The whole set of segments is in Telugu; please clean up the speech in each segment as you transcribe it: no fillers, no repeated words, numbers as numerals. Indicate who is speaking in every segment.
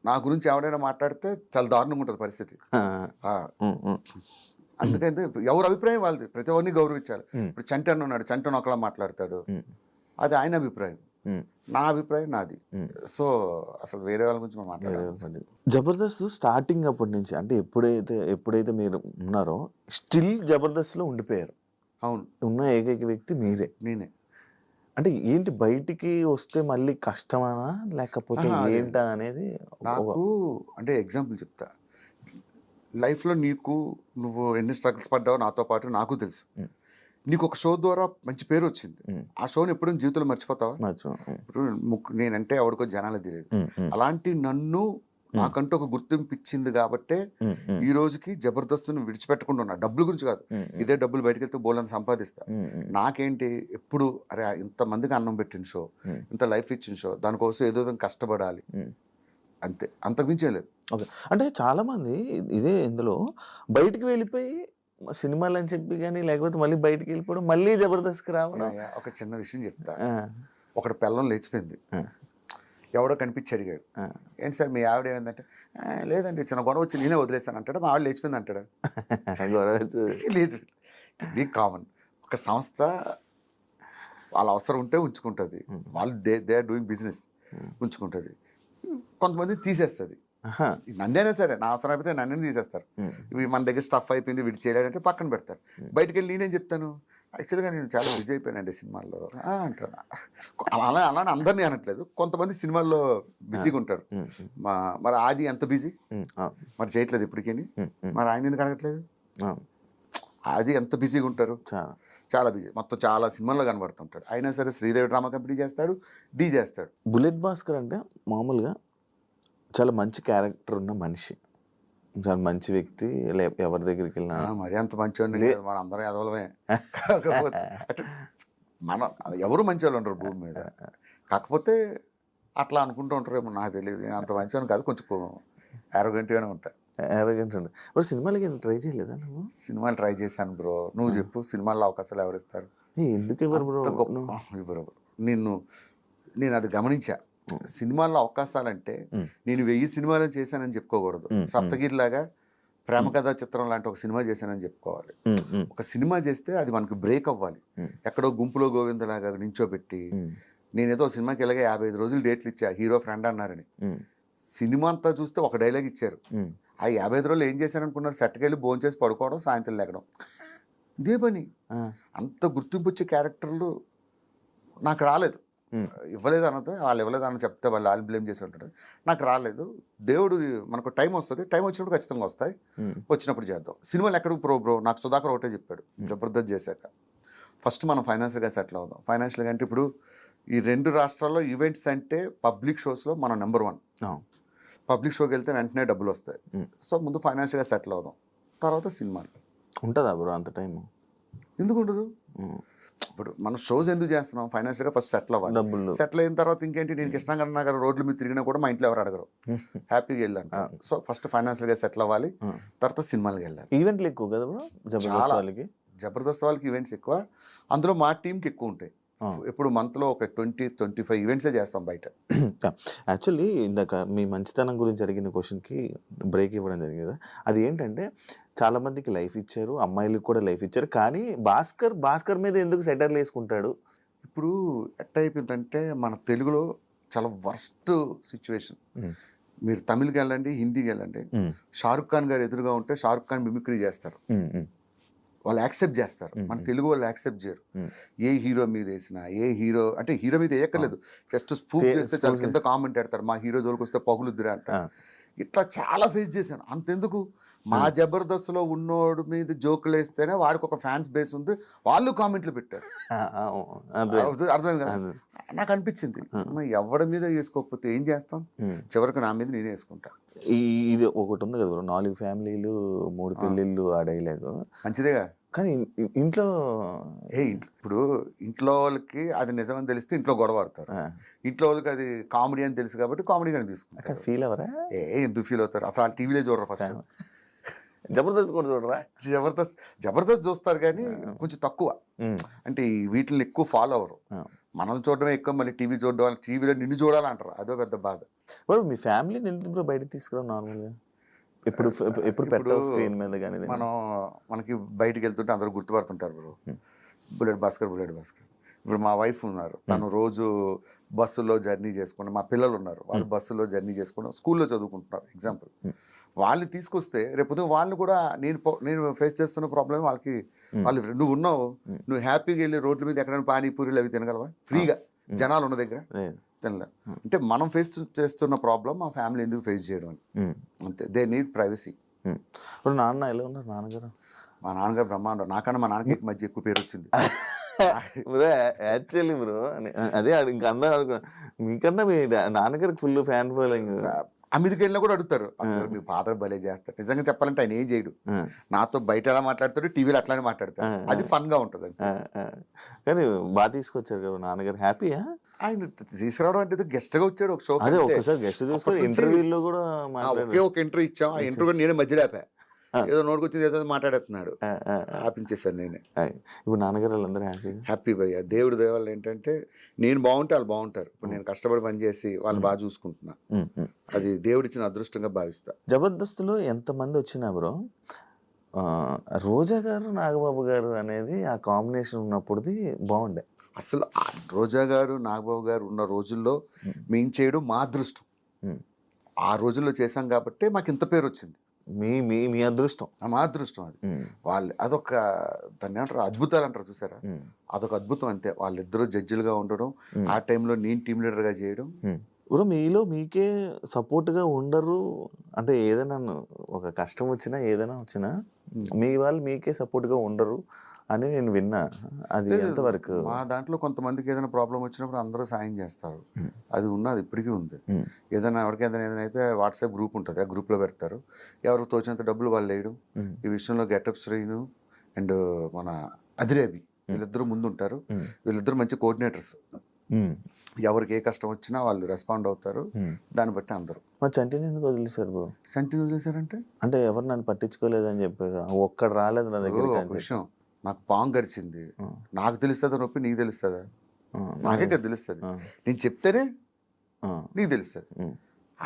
Speaker 1: నా గురించి ఎవడైనా మాట్లాడితే చాలా దారుణంగా ఉంటుంది పరిస్థితి. ఆ, అందుకని ఎవరి అభిప్రాయం వాళ్ళది, ప్రతి ఒక్కరిని గౌరవించాలి. ఇప్పుడు చంటి అన్న ఉన్నాడు, చంటి అని ఒకలా మాట్లాడతాడు, అది ఆయన అభిప్రాయం, నా అభిప్రాయం నాది. సో అసలు వేరే వాళ్ళ గురించి మనం మాట్లాడాలి.
Speaker 2: జబర్దస్త్ స్టార్టింగ్ అప్పటి నుంచి అంటే ఎప్పుడైతే మీరు ఉన్నారో స్టిల్ జబర్దస్త్లో ఉండిపోయారు.
Speaker 1: అవును,
Speaker 2: ఉన్న ఏకైక వ్యక్తి మీరే.
Speaker 1: నేనే.
Speaker 2: అంటే ఏంటి బయటికి వస్తే మళ్ళీ కష్టమనా లేకపోతే ఏంటా అనేది
Speaker 1: నాకు అంటే ఎగ్జాంపుల్ చెప్తా. లైఫ్లో నువ్వు ఎన్ని స్ట్రగుల్స్ పడ్డావో నాతో పాటు నాకు తెలుసు. నీకు ఒక షో ద్వారా మంచి పేరు వచ్చింది, ఆ షోని ఎప్పుడు జీవితంలో మర్చిపోతావా? ఇప్పుడు నేనంటే ఎవరికో జనాలు తెలియదు, అలాంటి నన్ను నాకంటూ ఒక గుర్తింపు ఇచ్చింది కాబట్టే ఈ రోజుకి జబర్దస్త్ను విడిచిపెట్టకుండా ఉన్నా. డబ్బుల గురించి కాదు, ఇదే డబ్బులు బయటకు వెళ్తే బోల్ని సంపాదిస్తా. నాకేంటి ఎప్పుడు అరే ఇంతమందికి అన్నం పెట్టిన షో, ఇంత లైఫ్ ఇచ్చిన షో, దానికోసం ఏదో కష్టపడాలి అంతే, అంతకుమించే లేదు.
Speaker 2: ఓకే, అంటే చాలా మంది ఇదే ఇందులో బయటికి వెళ్ళిపోయి సినిమాలు అని చెప్పి కానీ లేకపోతే మళ్ళీ బయటికి వెళ్ళిపోవడం, మళ్ళీ జబర్దస్త్కి రావడం.
Speaker 1: ఒక చిన్న విషయం చెప్తా. ఒకటి పెళ్ళం లేచిపోయింది, ఎవడో కనిపించి అడిగాడు, ఏంటి సార్ మీ ఆవిడ ఏమైందంటే, లేదండి చిన్న గొడవ వచ్చి నేనే వదిలేసాను అంటాడు. మా ఆవిడ లేచిపోయింది అంటాడు.
Speaker 2: గొడవ
Speaker 1: లేచిపోయింది, ఇది కామన్. ఒక సంస్థ వాళ్ళ అవసరం ఉంటే ఉంచుకుంటుంది, వాళ్ళు దే ఆర్ డూయింగ్ బిజినెస్ ఉంచుకుంటుంది. కొంతమంది తీసేస్తుంది, నన్నైనా సరే నా అవసరం అయిపోతే నన్ను తీసేస్తారు. ఇవి మన దగ్గర స్టఫ్ అయిపోయింది వీడు చేయలేడంటే పక్కన పెడతారు. బయటకు వెళ్ళి నేనేం చెప్తాను, యాక్చువల్గా నేను చాలా బిజీ అయిపోయానండి సినిమాల్లో అంటాను. అలానే అందరినీ అనట్లేదు, కొంతమంది సినిమాల్లో బిజీగా ఉంటారు. మరి ఆది ఎంత బిజీ, మరి చేయట్లేదు ఇప్పటికీ, మరి ఆయన ఎందుకు అడగట్లేదు? ఆది ఎంత బిజీగా ఉంటారు, చాలా బిజీ, మొత్తం చాలా సినిమాల్లో కనబడుతుంటాడు. అయినా సరే శ్రీదేవి డ్రామా కంపెనీ చేస్తాడు, డీ చేస్తాడు.
Speaker 2: బుల్లెట్ భాస్కర్ అంటే మామూలుగా చాలా మంచి క్యారెక్టర్ ఉన్న మనిషి, చాలా మంచి వ్యక్తి, ఎవరి దగ్గరికి వెళ్ళినా
Speaker 1: మరి అంత మంచివాడిని మన అందరం ఎదవలమే. కాకపోతే మన ఎవరు మంచి వాళ్ళు ఉంటారు భూమి మీద, కాకపోతే అట్లా అనుకుంటూ ఉంటారేమో నాకు తెలియదు. అంత మంచివాడిని కాదు, కొంచెం యారోగెంట్గానే ఉంటాయి.
Speaker 2: యారోగెంట్ అండి. మరి సినిమాలకి ట్రై చేయలేదా నువ్వు?
Speaker 1: సినిమాలు ట్రై చేశాను బ్రో, నువ్వు చెప్పు, సినిమాల్లో అవకాశాలు ఎవరు ఇస్తారు?
Speaker 2: ఎందుకు ఇవ్వరు బ్రో?
Speaker 1: ఇవ్వరు. నేను అది గమనించా. సినిమాల్లో అవకాశాలంటే నేను 1000 సినిమాలు చేశానని చెప్పుకోకూడదు. సప్తగిరిలాగా ప్రేమ కథా చిత్రం లాంటి ఒక సినిమా చేశానని చెప్పుకోవాలి. ఒక సినిమా చేస్తే అది మనకు బ్రేక్ అవ్వాలి. ఎక్కడో గుంపులో గోవిందలాగా నించోబెట్టి నేనేదో సినిమాకి ఇలాగే 55 రోజులు డేట్లు ఇచ్చా, హీరో ఫ్రెండ్ అన్నారని. సినిమా అంతా చూస్తే ఒక డైలాగ్ ఇచ్చారు, ఆ 55 రోజులు ఏం చేశారనుకున్నారు? సెట్కి వెళ్ళి భోజనం చేసి పడుకోవడం, సాయంత్రం లేకడం, ఇదే పని. అంత గుర్తింపు వచ్చే క్యారెక్టర్లు నాకు రాలేదు. ఇవ్వలేదు అన్నది వాళ్ళు ఇవ్వలేదు అన్న చెప్తే వాళ్ళు బ్లేమ్ చేసి ఉంటారు. నాకు రాలేదు. దేవుడు మనకు టైం వస్తుంది, టైం వచ్చినప్పుడు ఖచ్చితంగా వస్తాయి, వచ్చినప్పుడు చేద్దాం. సినిమాలు ఎక్కడికి బ్రో నాకు సుధాకర్ ఒకటే చెప్పాడు, జబర్దస్త్ చేశాక ఫస్ట్ మనం ఫైనాన్షియల్గా సెటిల్ అవుదాం. ఫైనాన్షియల్గా అంటే ఇప్పుడు ఈ 2 రాష్ట్రాల్లో ఈవెంట్స్ అంటే పబ్లిక్ షోస్లో మనం నెంబర్ 1. పబ్లిక్ షోకి వెళ్తే వెంటనే డబ్బులు వస్తాయి. సో ముందు ఫైనాన్షియల్గా సెటిల్ అవుదాం, తర్వాత సినిమాలు.
Speaker 2: ఉంటుందా బ్రో అంత టైం?
Speaker 1: ఎందుకు ఉండదు? ఇప్పుడు మనం షోస్ ఎందుకు చేస్తున్నాం? ఫైనాన్షియల్గా ఫస్ట్ సెటిల్ అవ్వాలి.
Speaker 2: డబ్బులు
Speaker 1: సెటిల్ అయిన తర్వాత ఇంకేంటి, నేను కృష్ణాగర్ నగర్ రోడ్ల మీద తిరిగినా కూడా మా ఇంట్లో ఎవరు అడగరు, హ్యాపీగా వెళ్ళాను. సో ఫస్ట్ ఫైనాన్షియల్గా సెటిల్ అవ్వాలి, తర్వాత సినిమాలకి వెళ్ళాలి.
Speaker 2: ఈవెంట్లు ఎక్కువ కదా బ్రో జబర్దస్త్ వాళ్ళకి?
Speaker 1: జబర్దస్త్ వాళ్ళకి ఈవెంట్స్ ఎక్కువ, అందులో మా టీంకి ఎక్కువ ఉంటాయి. ఇప్పుడు మంత్లో ఒక 20-25 ఈవెంట్సే చేస్తాం బయట.
Speaker 2: యాక్చువల్లీ ఇందాక మీ మంచితనం గురించి అడిగిన క్వశ్చన్కి బ్రేక్ ఇవ్వడం జరిగింది కదా, అది ఏంటంటే చాలామందికి లైఫ్ ఇచ్చారు, అమ్మాయిలకు కూడా లైఫ్ ఇచ్చారు, కానీ భాస్కర్ మీద ఎందుకు సెటర్లు వేసుకుంటాడు?
Speaker 1: ఇప్పుడు ఎట్ట అయిపోయిందంటే మన తెలుగులో చాలా వర్స్ట్ సిచ్యువేషన్. మీరు తమిళకి వెళ్ళండి, హిందీకి వెళ్ళండి, షారుఖ్ ఖాన్ గారు ఎదురుగా ఉంటే షారుఖ్ ఖాన్ మిమిక్రీ చేస్తారు, వాళ్ళు యాక్సెప్ట్ చేస్తారు. మన తెలుగు వాళ్ళు యాక్సెప్ట్ చేయరు. ఏ హీరో మీద వేసినా, ఏ హీరో అంటే హీరో మీద వేయక్కర్లేదు, జస్ట్ స్పూప్ చేస్తే చాలా కింద కామెంట్ పెడతారు, మా హీరో జోలికి వస్తే పగులుద్దురా అంటారు. ఇట్లా చాలా ఫేస్ చేశాను. అంతెందుకు, మా జబర్దస్త్లో ఉన్నోడు మీద జోకులు వేస్తేనే వాడికి ఒక ఫ్యాన్స్ బేస్ ఉంది, వాళ్ళు కామెంట్లు పెట్టారు. అర్థమైంది కదా? నాకు అనిపించింది ఎవరి మీద వేసుకోకపోతే ఏం చేస్తాం, చివరికి నా మీద నేనే వేసుకుంటా.
Speaker 2: ఇది ఒకటి ఉంది కదా 4 ఫ్యామిలీలు 3 పెళ్ళిళ్ళు, ఆ డైలాగ్
Speaker 1: మంచిదేగా.
Speaker 2: కానీ ఇంట్లో
Speaker 1: ఇప్పుడు ఇంట్లో వాళ్ళకి అది నిజమని తెలిస్తే ఇంట్లో గొడవ ఆడతారు, ఇంట్లో వాళ్ళకి అది కామెడీ అని తెలుసు కాబట్టి కామెడీగానే తీసుకుంటారు.
Speaker 2: ఫీల్ అవరా?
Speaker 1: ఎందుకు ఫీల్ అవుతారు? అసలు టీవీలో చూడరు, ఫస్ట్
Speaker 2: జబర్దస్త్ కూడా చూడరా?
Speaker 1: జబర్దస్త్ చూస్తారు కానీ కొంచెం తక్కువ, అంటే వీటిని ఎక్కువ ఫాలో అవ్వరు. మనం చూడడమే ఎక్కువ, మళ్ళీ టీవీ చూడడం, టీవీలో నిన్ను చూడాలంటారు, అదో పెద్ద బాధ.
Speaker 2: ఇప్పుడు మీ ఫ్యామిలీని ఎందుకు బ్రో బయటకు తీసుకురావు నార్మల్గా? ఎప్పుడు పెట్టావు స్క్రీన్ మీద కానీ?
Speaker 1: మనకి బయటికి వెళ్తుంటే అందరూ గుర్తుపడుతుంటారు బ్రో, బుల్లెట్ భాస్కర్. ఇప్పుడు మా వైఫ్ ఉన్నారు, తను రోజు బస్సులో జర్నీ చేసుకుని, మా పిల్లలు ఉన్నారు, వాళ్ళు బస్సులో జర్నీ చేసుకుని స్కూల్లో చదువుకుంటున్నారు ఎగ్జాంపుల్. వాళ్ళని తీసుకొస్తే రేపు వాళ్ళని కూడా నేను ఫేస్ చేస్తున్న ప్రాబ్లమ్ వాళ్ళకి, వాళ్ళు నువ్వు ఉన్నావు, నువ్వు హ్యాపీగా వెళ్ళి రోడ్ల మీద ఎక్కడైనా పానీపూరీలు అవి తినగలవా ఫ్రీగా జనాలు ఉన్న దగ్గర? తినలే. అంటే మనం ఫేస్ చేస్తున్న ప్రాబ్లం మా ఫ్యామిలీ ఎందుకు ఫేస్ చేయడం అని, అంతే. They need privacy.
Speaker 2: ఇప్పుడు నాన్న ఎలా ఉన్నారు? నాన్నగారు?
Speaker 1: మా నాన్నగారు బ్రహ్మాండం. నాకన్నా మా నాన్నకి మధ్య ఎక్కువ పేరు వచ్చింది.
Speaker 2: బ్రో యాక్చువల్లీ బ్రో అదే ఇంకా అందరూ అనుకున్నా, మీకన్నా మీ నాన్నగారికి ఫుల్ ఫ్యాన్ ఫాలోయింగ్.
Speaker 1: అమెరికా వెళ్ళినా కూడా అడుగుతారు, అసలు మీ ఫాదర్ భలే చేస్తారు. నిజంగా చెప్పాలంటే ఆయన ఏం చేయడు, నాతో బయట ఎలా మాట్లాడతాడు, టీవీలో అట్లానే మాట్లాడతాడు, అది ఫన్ గా ఉంటది.
Speaker 2: కానీ బాగా తీసుకొచ్చారు కదా నాన్నగారు, హ్యాపీయా?
Speaker 1: ఆయన తీసుకురావడం అంటే గెస్ట్ గా వచ్చాడు ఒక షో.
Speaker 2: అదే ఒకసారి గెస్ట్ తీసుకొని ఇంటర్వ్యూలో కూడా
Speaker 1: ఒక ఇంటర్వ్యూ ఇచ్చాం, ఆ ఇంటర్వ్యూ నేనే మధ్యలో ఆపా. ఏదో నోటుకొచ్చింది ఏదో మాట్లాడేస్తున్నాడు, ఆపించేసాను నేనే.
Speaker 2: ఇప్పుడు నాన్నగారు వాళ్ళందరూ
Speaker 1: హ్యాపీ భయ్య. దేవుడి దేవాళ్ళు ఏంటంటే నేను బాగుంటే వాళ్ళు బాగుంటారు. ఇప్పుడు నేను కష్టపడి పనిచేసి వాళ్ళని బాగా చూసుకుంటున్నా, అది దేవుడిచ్చిన అదృష్టంగా భావిస్తా.
Speaker 2: జబర్దస్త్లో ఎంతమంది వచ్చినా బ్రో, రోజా గారు నాగబాబు గారు అనేది ఆ కాంబినేషన్ ఉన్నప్పుడుది బాగుండే.
Speaker 1: అసలు రోజా గారు నాగబాబు గారు ఉన్న రోజుల్లో మేము చేయడం మా అదృష్టం. ఆ రోజుల్లో చేశాం కాబట్టి మాకు ఇంత పేరు వచ్చింది.
Speaker 2: మీ అదృష్టం,
Speaker 1: మా అదృష్టం అది. వాళ్ళు అదొక దాన్ని ఏమంటారు, అద్భుతాలు అంటారు చూసారా, అదొక అద్భుతం అంతే. వాళ్ళిద్దరూ జడ్జిలుగా ఉండడం, ఆ టైంలో నేను టీమ్ లీడర్గా చేయడం.
Speaker 2: ఇప్పుడు మీలో మీకే సపోర్ట్గా ఉండరు అంటే, ఏదైనా ఒక కష్టం వచ్చినా ఏదైనా వచ్చినా మీ వాళ్ళు మీకే సపోర్ట్గా ఉండరు అని నేను విన్నా. అది ఎంతవరకు?
Speaker 1: మా దాంట్లో కొంతమందికి ఏదైనా ప్రాబ్లం వచ్చినప్పుడు అందరూ సాయం చేస్తారు, అది ఉన్నది ఇప్పటికీ ఉంది. ఏదైనా ఎవరికైనా ఏదైనా అయితే వాట్సాప్ గ్రూప్ ఉంటుంది, ఆ గ్రూప్లో పెడతారు, ఎవరికి తోచినంత డబ్బులు వాళ్ళు వేయడం. ఈ విషయంలో గెటప్ శ్రీను అండ్ మన అదిరేబి వీళ్ళిద్దరూ ముందు ఉంటారు. వీళ్ళిద్దరూ మంచి కోఆర్డినేటర్స్. ఎవరికి ఏ కష్టం వచ్చినా వాళ్ళు రెస్పాండ్ అవుతారు, దాన్ని బట్టి అందరూ.
Speaker 2: మరి చంటిని ఎందుకు వదిలేశారు బ్రో?
Speaker 1: చంటిని వదిలేశారంటే
Speaker 2: అంటే ఎవరు నన్ను పట్టించుకోలేదని చెప్పారు, ఒక్కడు రాలేదు నా దగ్గర.
Speaker 1: విషయం, నాకు పాము గరిచింది, నాకు తెలుస్తుందా నొప్పి, నీకు తెలుస్తుందా? నాకే కదా తెలుస్తుంది. నేను చెప్తేనే నీకు తెలుస్తుంది.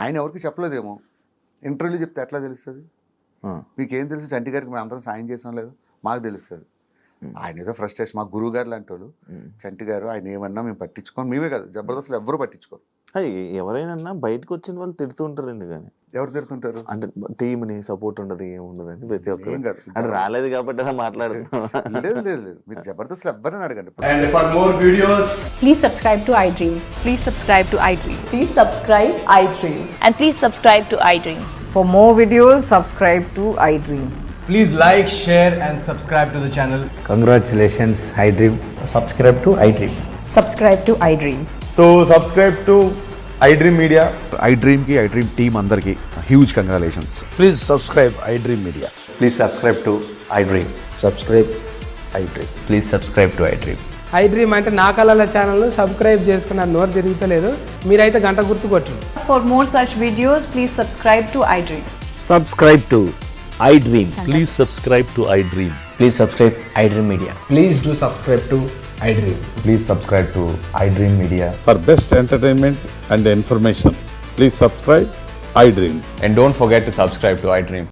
Speaker 1: ఆయన ఎవరికి చెప్పలేదేమో, ఇంటర్వ్యూలో చెప్తే ఎట్లా తెలుస్తుంది? మీకేం తెలుసు? చంటి గారికి మేము అందరం సాయం చేసాం లేదు, మాకు తెలుస్తుంది. ఆయన ఏదో ఫ్రస్ట్రేషన్, మా గురువు గారు లాంటి వాళ్ళు చంటి గారు, ఆయన ఏమన్నా మేము పట్టించుకోం. మేమే కదా, జబర్దస్త్లో ఎవరు పట్టించుకోరు.
Speaker 2: ఎవరైనా బయటకు వచ్చిన వాళ్ళు తిడుతూ ఉంటారు. ఎందుకని?
Speaker 1: ఎవరు తిడుతుంటారు
Speaker 2: అంటే టీంని సపోర్ట్ ఉండదు, ఏముండదు అని ప్రతి ఒక్కరు. అంటే రాలేదు కాబట్టి అలా మాట్లాడుతున్నాం.
Speaker 1: లేదు లేదు లేదు, మీరు జబర్దస్త్లో ఎవరైనా అడగండి.
Speaker 3: And for more videos,
Speaker 4: please subscribe to iDream.
Speaker 5: Please subscribe to iDream.
Speaker 4: Please subscribe iDream.
Speaker 5: And please subscribe to iDream.
Speaker 4: For more videos, subscribe to iDream.
Speaker 3: please like, share and subscribe to the channel.
Speaker 6: Congratulations, iDream.
Speaker 3: Subscribe to iDream.
Speaker 4: Subscribe to iDream.
Speaker 3: So subscribe to iDream Media.
Speaker 7: iDream ki iDream team andarki huge congratulations.
Speaker 6: Please subscribe iDream Media.
Speaker 8: Please subscribe to iDream.
Speaker 6: Subscribe iDream.
Speaker 8: Please subscribe to iDream.
Speaker 9: iDream అంటే నా కళల ఛానల్ సబ్స్క్రైబ్ చేసుకున్న నోరు తిరుగుతలేదు, మీరైతే గంట గుర్తు కొట్టండి.
Speaker 5: For more such videos, please subscribe to iDream.
Speaker 6: Subscribe to iDream.
Speaker 10: Please subscribe to iDream.
Speaker 8: Please subscribe iDream Media.
Speaker 3: Please do subscribe to iDream.
Speaker 8: Please subscribe to iDream Media.
Speaker 7: For best entertainment and information, please subscribe iDream.
Speaker 8: And don't forget to subscribe to iDream.